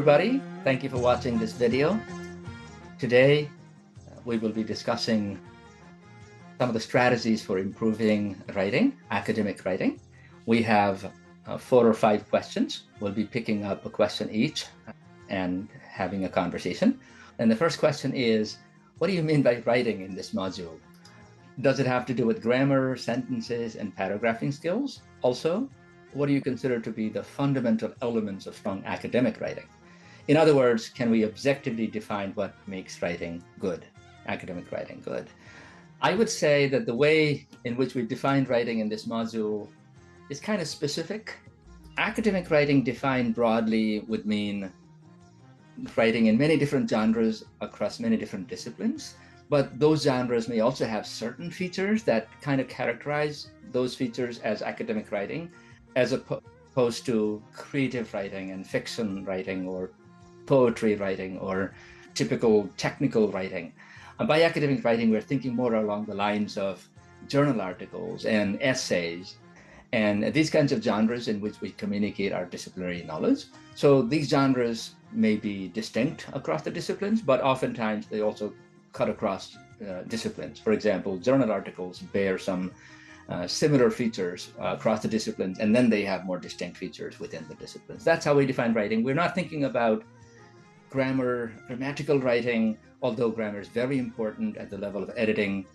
everybody. Thank you for watching this video. Today, we will be discussing some of the strategies for improving writing, academic writing. We have 4 or 5 questions. We'll be picking up a question each and having a conversation. And the first question is, what do you mean by writing in this module? Does it have to do with grammar, sentences, and paragraphing skills? Also, what do you consider to be the fundamental elements of strong academic writing? In other words, can we objectively define what makes writing good, academic writing good? I would say that the way in which we define writing in this module is kind of specific. Academic writing defined broadly would mean writing in many different genres across many different disciplines, but those genres may also have certain features that kind of characterize those features as academic writing, as opposed to creative writing and fiction writing or poetry writing or typical technical writing. By academic writing, we're thinking more along the lines of journal articles and essays and these kinds of genres in which we communicate our disciplinary knowledge. So these genres may be distinct across the disciplines, but oftentimes they also cut across disciplines. For example, journal articles bear some similar features across the disciplines, and then they have more distinct features within the disciplines. That's how we define writing. We're not thinking about grammatical writing, although grammar is very important at the level of editing.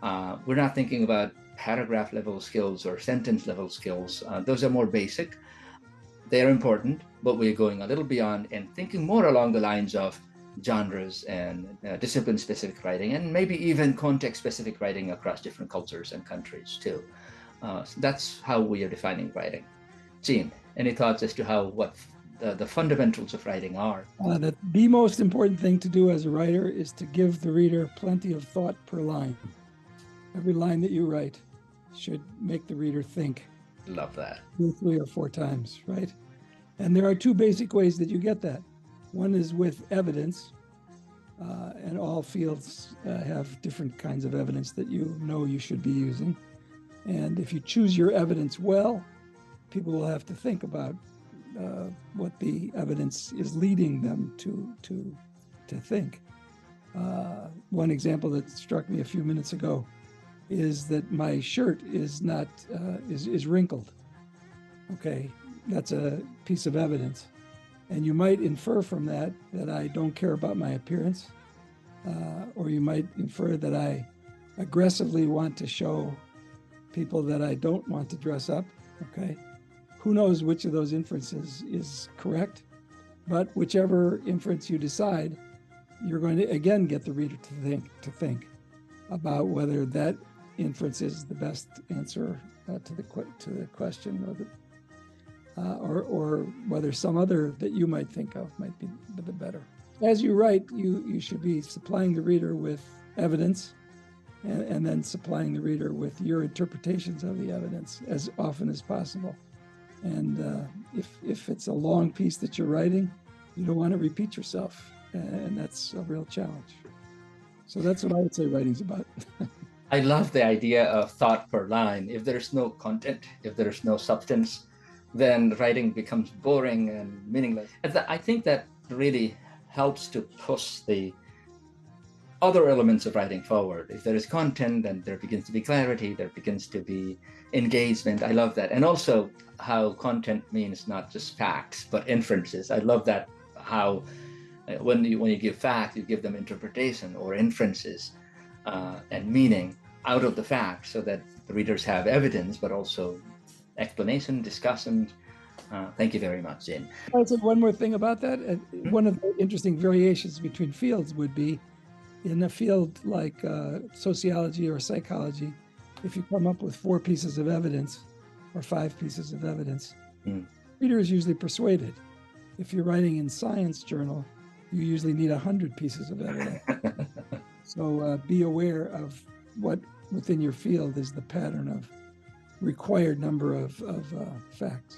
We're not thinking about paragraph level skills or sentence level skills. Those are more basic. They're important, but we're going a little beyond and thinking more along the lines of genres and discipline-specific writing, and maybe even context-specific writing across different cultures and countries too. So that's how we are defining writing. Gene, any thoughts as to what the fundamentals of writing are? The most important thing to do as a writer is to give the reader plenty of thought per line. Every line that you write should make the reader think. Love that. 2, 3, or 4 times, right? And there are 2 basic ways that you get that. One is with evidence, and all fields have different kinds of evidence that you should be using. And if you choose your evidence well, people will have to think about what the evidence is leading them to think. One example that struck me a few minutes ago is that my shirt is wrinkled. Okay, that's a piece of evidence. And you might infer from that I don't care about my appearance, or you might infer that I aggressively want to show people that I don't want to dress up, okay? Who knows which of those inferences is correct, but whichever inference you decide, you're going to again get the reader to think about whether that inference is the best answer to the question, or whether some other that you might think of might be the better. As you write, you should be supplying the reader with evidence, and then supplying the reader with your interpretations of the evidence as often as possible. And if it's a long piece that you're writing, you don't want to repeat yourself, and that's a real challenge. So that's what I would say writing's about. I love the idea of thought per line. If there's no content, if there's no substance, then writing becomes boring and meaningless. And I think that really helps to push the other elements of writing forward. If there is content, then there begins to be clarity, there begins to be engagement. I love that. And also how content means not just facts, but inferences. I love that, how when you give facts, you give them interpretation or inferences and meaning out of the facts, so that the readers have evidence, but also explanation, discussion. Thank you very much, Jane. I'll say one more thing about that. One of the interesting variations between fields would be in a field like sociology or psychology, if you come up with 4 pieces of evidence or 5 pieces of evidence, the reader is usually persuaded. If you're writing in science journal, you usually need 100 pieces of evidence. So be aware of what within your field is the pattern of required number of facts.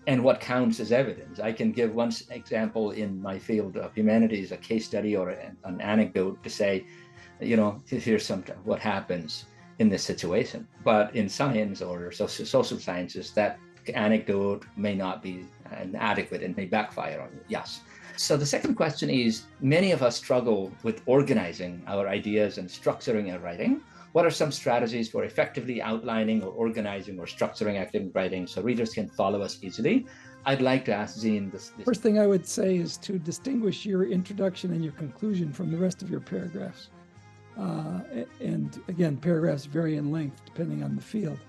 And what counts as evidence. I can give one example in my field of humanities, a case study or an anecdote to say, here's what happens in this situation. But in science or social sciences, that anecdote may not be adequate and may backfire on you. Yes. So the second question is, many of us struggle with organizing our ideas and structuring our writing. What are some strategies for effectively outlining or organizing or structuring academic writing so readers can follow us easily? I'd like to ask Zine this. First thing I would say is to distinguish your introduction and your conclusion from the rest of your paragraphs. And again, paragraphs vary in length depending on the field.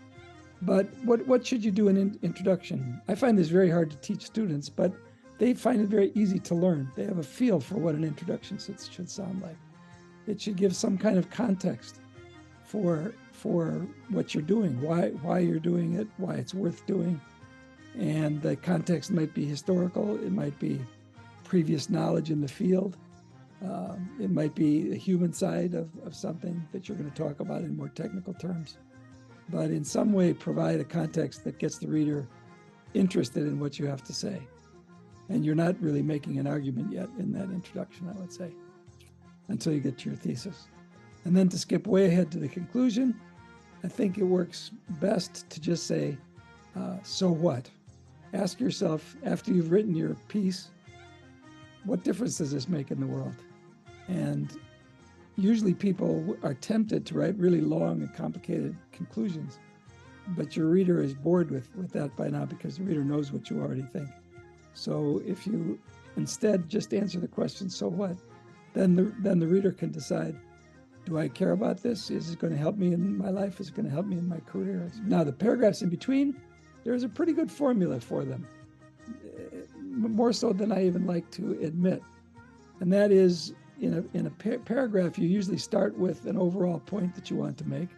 But what should you do in introduction? I find this very hard to teach students, but they find it very easy to learn. They have a feel for what an introduction should sound like. It should give some kind of context for what you're doing, why you're doing it, why it's worth doing. And the context might be historical, it might be previous knowledge in the field, it might be the human side of something that you're going to talk about in more technical terms. But in some way provide a context that gets the reader interested in what you have to say. And you're not really making an argument yet in that introduction, I would say, until you get to your thesis. And then to skip way ahead to the conclusion, I think it works best to just say, so what? Ask yourself, after you've written your piece, what difference does this make in the world? And usually people are tempted to write really long and complicated conclusions, but your reader is bored with that by now because the reader knows what you already think. So if you instead just answer the question, so what? Then the reader can decide, do I care about this? Is it going to help me in my life? Is it going to help me in my career? Now, the paragraphs in between, there's a pretty good formula for them, more so than I even like to admit. And that is, in a paragraph, you usually start with an overall point that you want to make,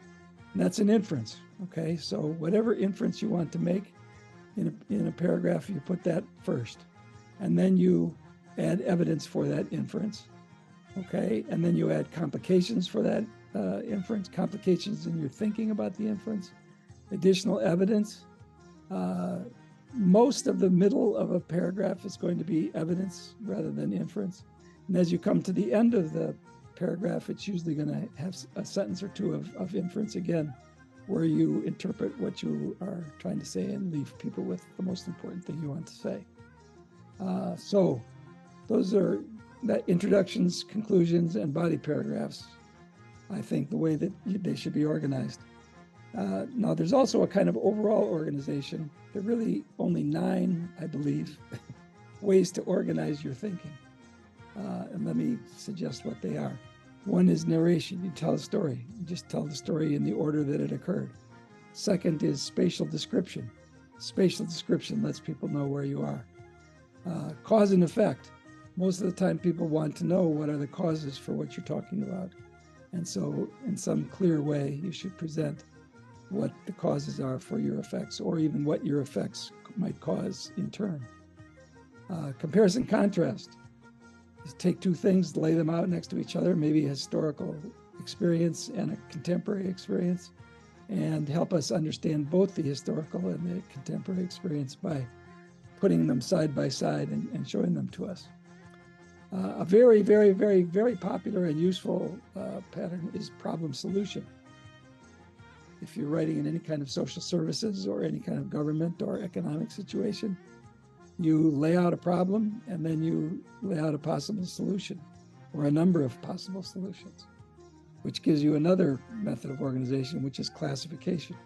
and that's an inference, okay? So whatever inference you want to make in a paragraph, you put that first, and then you add evidence for that inference, okay? And then you add complications for that inference, complications in your thinking about the inference, additional evidence. Most of the middle of a paragraph is going to be evidence rather than inference. And as you come to the end of the paragraph, it's usually going to have a sentence or two of inference again, where you interpret what you are trying to say and leave people with the most important thing you want to say. So those are the introductions, conclusions, and body paragraphs, I think, the way that they should be organized. Now, there's also a kind of overall organization. There are really only 9, I believe, ways to organize your thinking. And let me suggest what they are. One is narration. You tell a story. You just tell the story in the order that it occurred. Second is spatial description. Spatial description lets people know where you are. Cause and effect. Most of the time people want to know what are the causes for what you're talking about. And so in some clear way, you should present what the causes are for your effects, or even what your effects might cause in turn. Comparison contrast. Just take 2 things, lay them out next to each other, maybe a historical experience and a contemporary experience, and help us understand both the historical and the contemporary experience by putting them side by side and showing them to us. A very, very, very, very popular and useful pattern is problem solution. If you're writing in any kind of social services or any kind of government or economic situation, you lay out a problem and then you lay out a possible solution or a number of possible solutions, which gives you another method of organization, which is classification.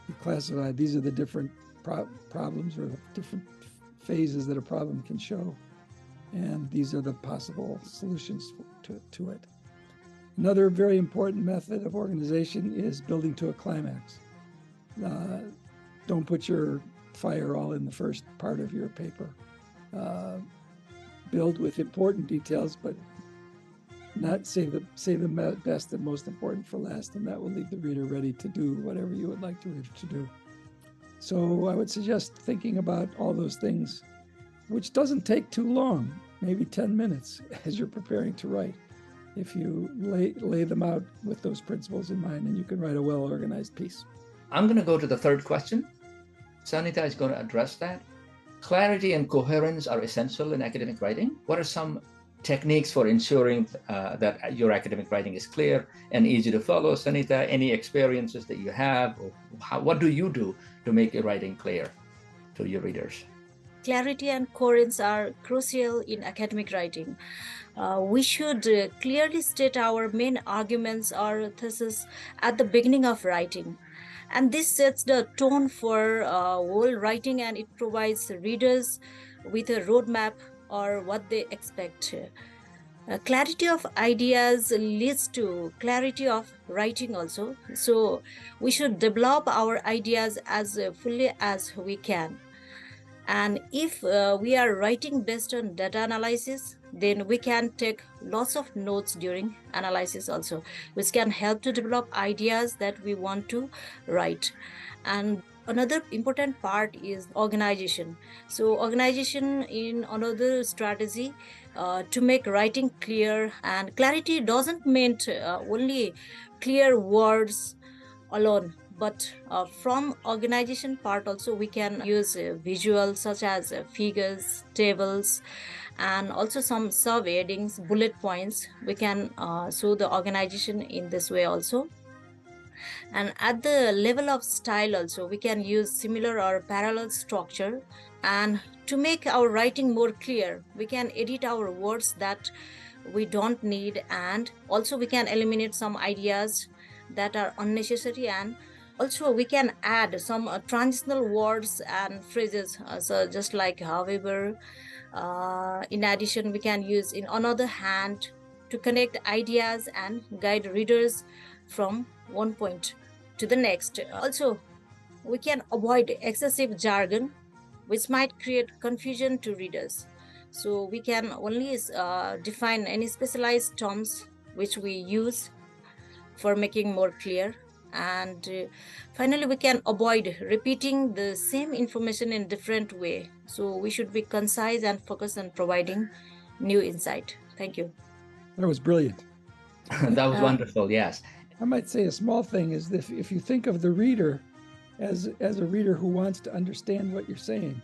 You classify, these are the different problems or different phases that a problem can show, and these are the possible solutions to it. Another very important method of organization is building to a climax. Don't put your fire all in the first part of your paper. Build with important details, but not save the best and most important for last, and that will leave the reader ready to do whatever you would like the reader to do. So I would suggest thinking about all those things, which doesn't take too long, maybe 10 minutes as you're preparing to write. If you lay them out with those principles in mind, and you can write a well-organized piece. I'm going to go to the third question. Sanita is going to address that. Clarity and coherence are essential in academic writing. What are some techniques for ensuring that your academic writing is clear and easy to follow? Sanita, any experiences that you have, or what do you do to make your writing clear to your readers? clarity and coherence are crucial in academic writing. We should clearly state our main arguments or thesis at the beginning of writing. And this sets the tone for whole writing, and it provides readers with a roadmap or what they expect. Clarity of ideas leads to clarity of writing also. So we should develop our ideas as fully as we can. And if we are writing based on data analysis, then we can take lots of notes during analysis also, which can help to develop ideas that we want to write. And another important part is organization. So organization in another strategy to make writing clear. And clarity doesn't mean only clear words alone, but from organization part also we can use visuals such as figures, tables, and also some sub headings, bullet points. We can show the organization in this way also. And at the level of style also, we can use similar or parallel structure. And to make our writing more clear, we can edit our words that we don't need, and also we can eliminate some ideas that are unnecessary. And also we can add some transitional words and phrases, so just like however. In addition, we can use in another hand to connect ideas and guide readers from one point to the next. Also, we can avoid excessive jargon, which might create confusion to readers. So we can only define any specialized terms which we use for making more clear. And finally, we can avoid repeating the same information in different way. So we should be concise and focus on providing new insight. Thank you. That was brilliant. That was wonderful. Yes. I might say a small thing is that if you think of the reader as a reader who wants to understand what you're saying,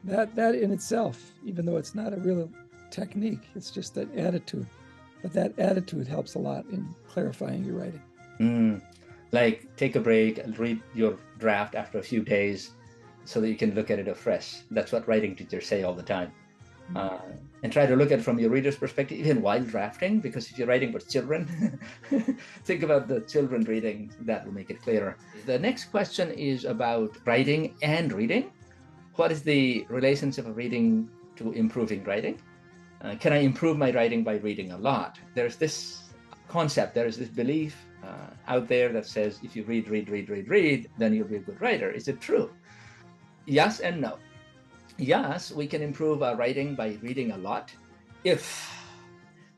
that in itself, even though it's not a real technique, it's just that attitude. But that attitude helps a lot in clarifying your writing. Like take a break and read your draft after a few days so that you can look at it afresh. That's what writing teachers say all the time. And try to look at it from your reader's perspective, even while drafting, because if you're writing with children, think about the children reading, that will make it clearer. The next question is about writing and reading. What is the relationship of reading to improving writing? Can I improve my writing by reading a lot? There's this concept, there is this belief out there that says if you read, then you'll be a good writer. Is it true? Yes and no. Yes, we can improve our writing by reading a lot if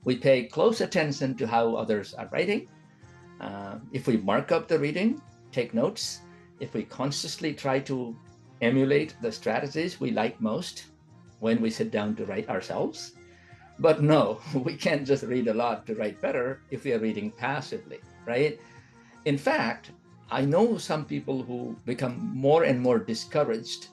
we pay close attention to how others are writing, if we mark up the reading, take notes, if we consciously try to emulate the strategies we like most when we sit down to write ourselves. But no, we can't just read a lot to write better if we are reading passively, right? In fact, I know some people who become more and more discouraged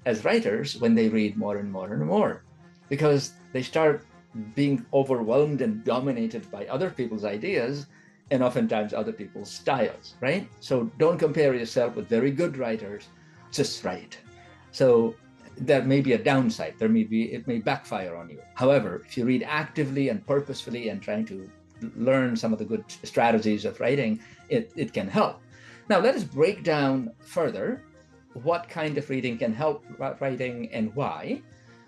as writers when they read more and more, because they start being overwhelmed and dominated by other people's ideas and oftentimes other people's styles, right? So don't compare yourself with very good writers, just write. So there may be a downside, it may backfire on you. However, if you read actively and purposefully and trying to learn some of the good strategies of writing, it can help. Now let us break down further what kind of reading can help writing and why.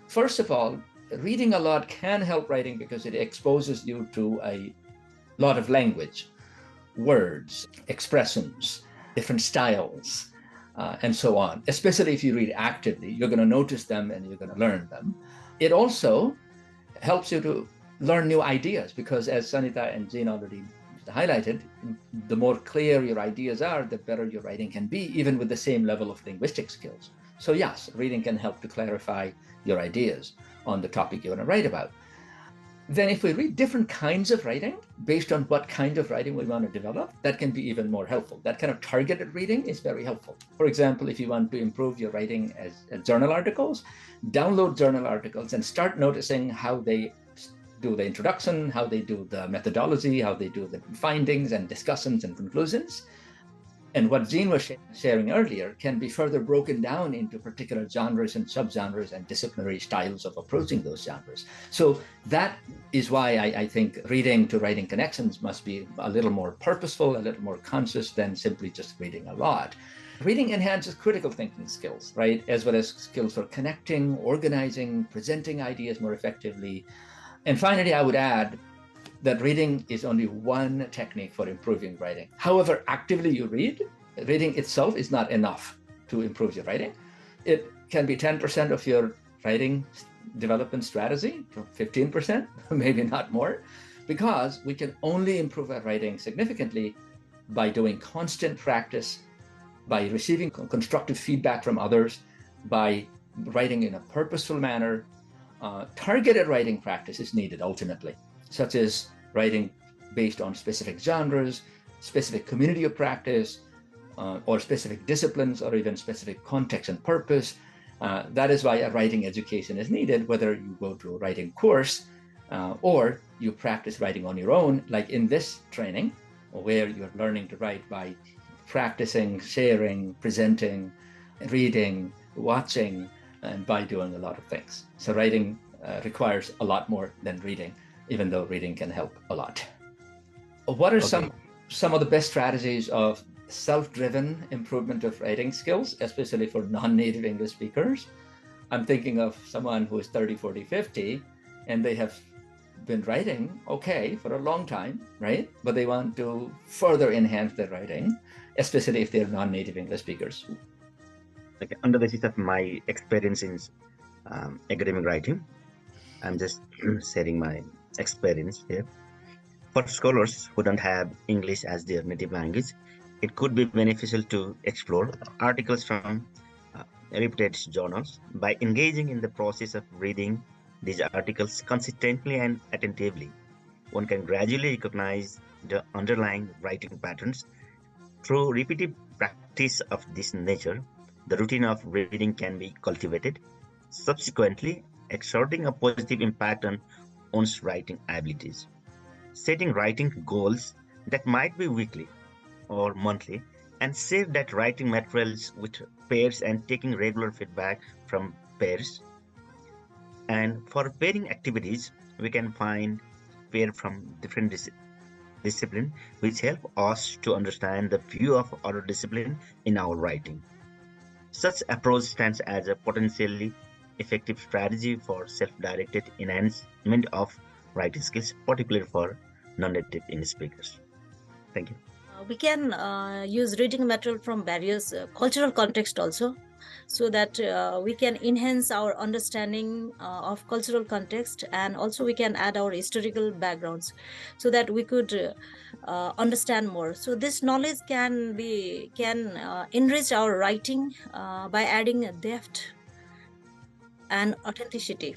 First of all, reading a lot can help writing because it exposes you to a lot of language, words, expressions, different styles, and so on. Especially if you read actively, you're going to notice them and you're going to learn them. It also helps you to learn new ideas because, as Sanita and Jean already highlighted, the more clear your ideas are, the better your writing can be, even with the same level of linguistic skills. So yes, reading can help to clarify your ideas on the topic you want to write about. Then if we read different kinds of writing, based on what kind of writing we want to develop, that can be even more helpful. That kind of targeted reading is very helpful. For example, if you want to improve your writing as journal articles, download journal articles and start noticing how they do the introduction, how they do the methodology, how they do the findings and discussions and conclusions. And what Jean was sharing earlier can be further broken down into particular genres and subgenres and disciplinary styles of approaching those genres. So that is why I think reading to writing connections must be a little more purposeful, a little more conscious than simply just reading a lot. Reading enhances critical thinking skills, right? As well as skills for connecting, organizing, presenting ideas more effectively. And finally, I would add that reading is only one technique for improving writing. However actively you read, reading itself is not enough to improve your writing. It can be 10% of your writing development strategy, 15%, maybe not more, because we can only improve our writing significantly by doing constant practice, by receiving constructive feedback from others, by writing in a purposeful manner. Targeted writing practice is needed ultimately, such as writing based on specific genres, specific community of practice, or specific disciplines, or even specific context and purpose. That is why a writing education is needed, whether you go to a writing course or you practice writing on your own, like in this training, where you're learning to write by practicing, sharing, presenting, reading, watching, and by doing a lot of things. So writing requires a lot more than reading, even though reading can help a lot. What are some of the best strategies of self-driven improvement of writing skills, especially for non-native English speakers? I'm thinking of someone who is 30, 40, 50, and they have been writing okay for a long time, right? But they want to further enhance their writing, especially if they're non-native English speakers. Like, under the basis of my experience in academic writing, I'm just sharing my experience here. For scholars who don't have English as their native language, it could be beneficial to explore articles from reputed journals. By engaging in the process of reading these articles consistently and attentively, one can gradually recognize the underlying writing patterns. Through repeated practice of this nature, the routine of reading can be cultivated, subsequently exerting a positive impact on one's writing abilities. Setting writing goals that might be weekly or monthly, and share that writing materials with peers and taking regular feedback from peers. And for pairing activities, we can find pair from different discipline, which help us to understand the view of other discipline in our writing. Such approach stands as a potentially effective strategy for self-directed enhancement of writing skills, particularly for non-native English speakers. Thank you. We can use reading material from various cultural context also, so that we can enhance our understanding of cultural context, and also we can add our historical backgrounds so that we could understand more. So this knowledge can enrich our writing by adding depth and authenticity.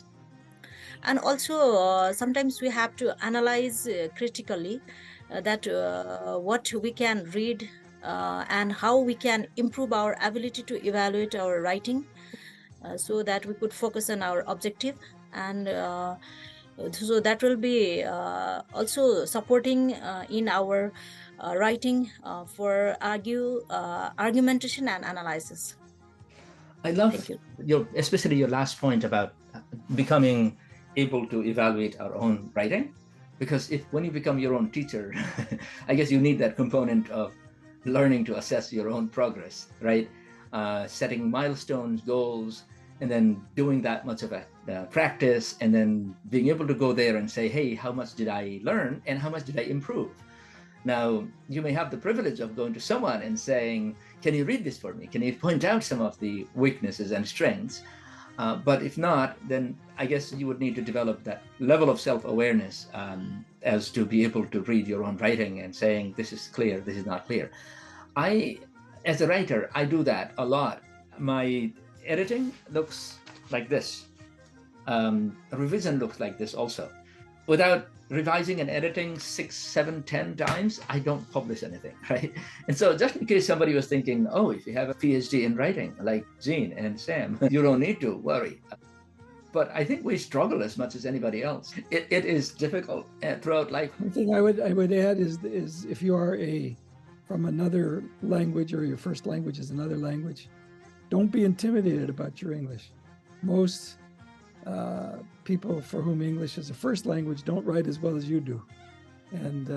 And also sometimes we have to analyze critically that what we can read and how we can improve our ability to evaluate our writing, so that we could focus on our objective. And so that will be also supporting in our writing for argumentation and analysis. I love Thank you. especially your last point about becoming able to evaluate our own writing, because when you become your own teacher, I guess you need that component of learning to assess your own progress, right? Setting milestones, goals, and then doing that much of a practice, and then being able to go there and say, hey, how much did I learn and how much did I improve? Now, you may have the privilege of going to someone and saying, can you read this for me? Can you point out some of the weaknesses and strengths? But if not, then I guess you would need to develop that level of self-awareness as to be able to read your own writing and saying, this is clear, this is not clear. As a writer, I do that a lot. My editing looks like this. Revision looks like this also. Without revising and editing 6, 7, 10 times, I don't publish anything, right? And so just in case somebody was thinking, oh, if you have a PhD in writing like Jean and Sam, you don't need to worry. But I think we struggle as much as anybody else. It is difficult throughout life. One thing I would add is if you are a from another language, or your first language is another language, don't be intimidated about your English. Most people for whom English is a first language don't write as well as you do. And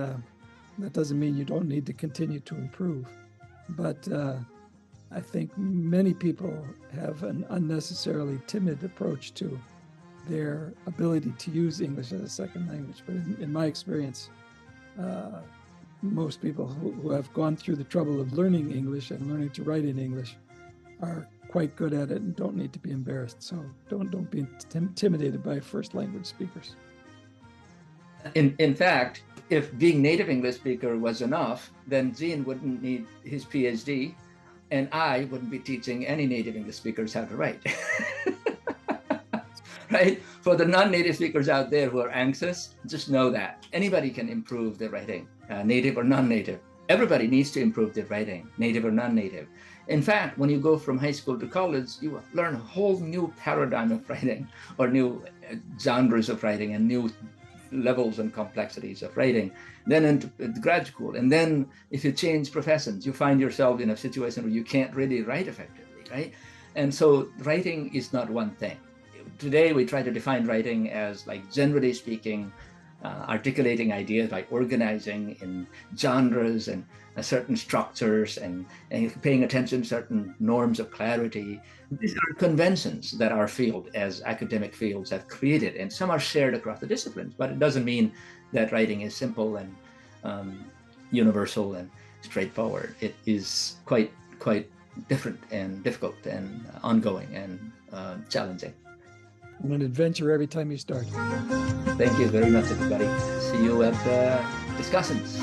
that doesn't mean you don't need to continue to improve. But I think many people have an unnecessarily timid approach to their ability to use English as a second language. But in my experience, most people who have gone through the trouble of learning English and learning to write in English are quite good at it and don't need to be embarrassed. So don't be intimidated by first language speakers. In fact, if being native English speaker was enough, then Gene wouldn't need his PhD, and I wouldn't be teaching any native English speakers how to write. Right? For the non-native speakers out there who are anxious, just know that anybody can improve their writing, native or non-native. Everybody needs to improve their writing, native or non-native. In fact, when you go from high school to college, you learn a whole new paradigm of writing, or new genres of writing, and new levels and complexities of writing. Then into grad school, and then if you change professions, you find yourself in a situation where you can't really write effectively, right? And so writing is not one thing. Today we try to define writing as, like, generally speaking, articulating ideas by organizing in genres and certain structures, and paying attention to certain norms of clarity. These are conventions that our field, as academic fields, have created, and some are shared across the disciplines, but it doesn't mean that writing is simple and universal and straightforward. It is quite different and difficult and ongoing and challenging. An adventure every time you start. Thank you very much, everybody. See you at the discussions.